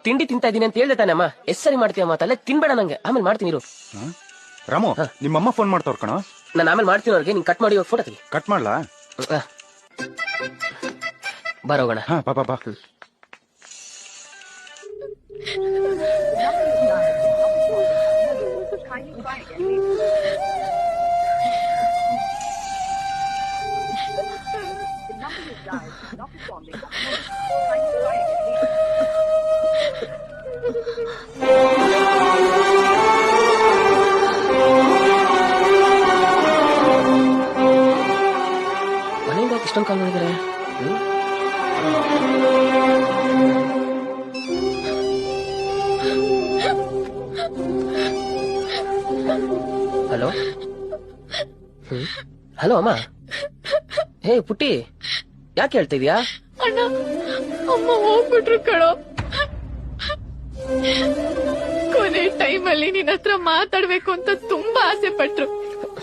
ತಿಂಡಿ ತಿಂತಾ ಇದೀನಿ ಅಂತ ಹೇಳ್ದೆ ತಾನೆ ಅಮ್ಮ. ಎಸ್ ಸರಿ ಮಾಡ್ತೀಯಮ್ಮ, ತಲೆ ತಿನ್ಬೇಡ ನಂಗೆ. ಆಮೇಲೆ ಮಾಡ್ತೀನಿ ಇರು. ರಾಮು, ನಿಮ್ಮಮ್ಮ ಫೋನ್ ಮಾಡ್ತಾವ್ರ ಕಣ. ನಾನು ಆಮೇಲೆ ಮಾಡ್ತೀನಿ ಅವ್ರಿಗೆ. ನೀನ್ ಕಟ್ ಮಾಡಿ ಫೋಟೋ ತೆಗಿ. ಕಟ್ ಮಾಡ್ಲಾ? ಬರೋಗೋಣ. ಹಾ, ಬಾ ಬಾ ಬಾ. ಮನೆಯಿಂದ ಇಷ್ಟೊಂದು ಕಾಲ್ ಮಾಡಿದ್ದಾರೆ. ಹಲೋ. ಹಲೋ ಅಮ್ಮ. ಹೇ ಪುಟ್ಟಿ, ಯಾಕೆ ಹೇಳ್ತಾ ಇದೀಯಾ? ಅಣ್ಣ, ಅಮ್ಮ ಹೋಗ್ಬಿಟ್ರು ಕಣೋ. ಕೊನೆ ಟೈಮಲ್ಲಿ ನಿನ್ನ ಹತ್ರ ಮಾತಾಡ್ಬೇಕು ಅಂತ ತುಂಬಾ ಆಸೆ ಪಟ್ರು.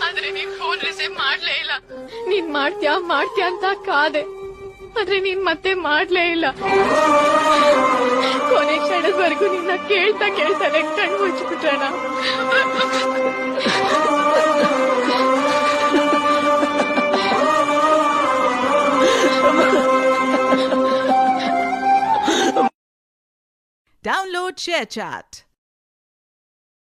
ಆದ್ರೆ ನೀನ್ ಫೋನ್ ರಿಸೀವ್ ಮಾಡ್ಲೇ ಇಲ್ಲ. ನೀನ್ ಮಾಡ್ತೀಯಾ ಅಂತ ಕಾದೆ, ಆದ್ರೆ ನೀನ್ ಮತ್ತೆ ಮಾಡ್ಲೇ ಇಲ್ಲ. ಕೊನೆ ಕ್ಷಣದವರೆಗೂ ನಿನ್ನ ಕೇಳ್ತಾನೆ ಕಣ್ಣು ಮುಚ್ಚಿಬಿಟ್ರಣ. Download ShareChat.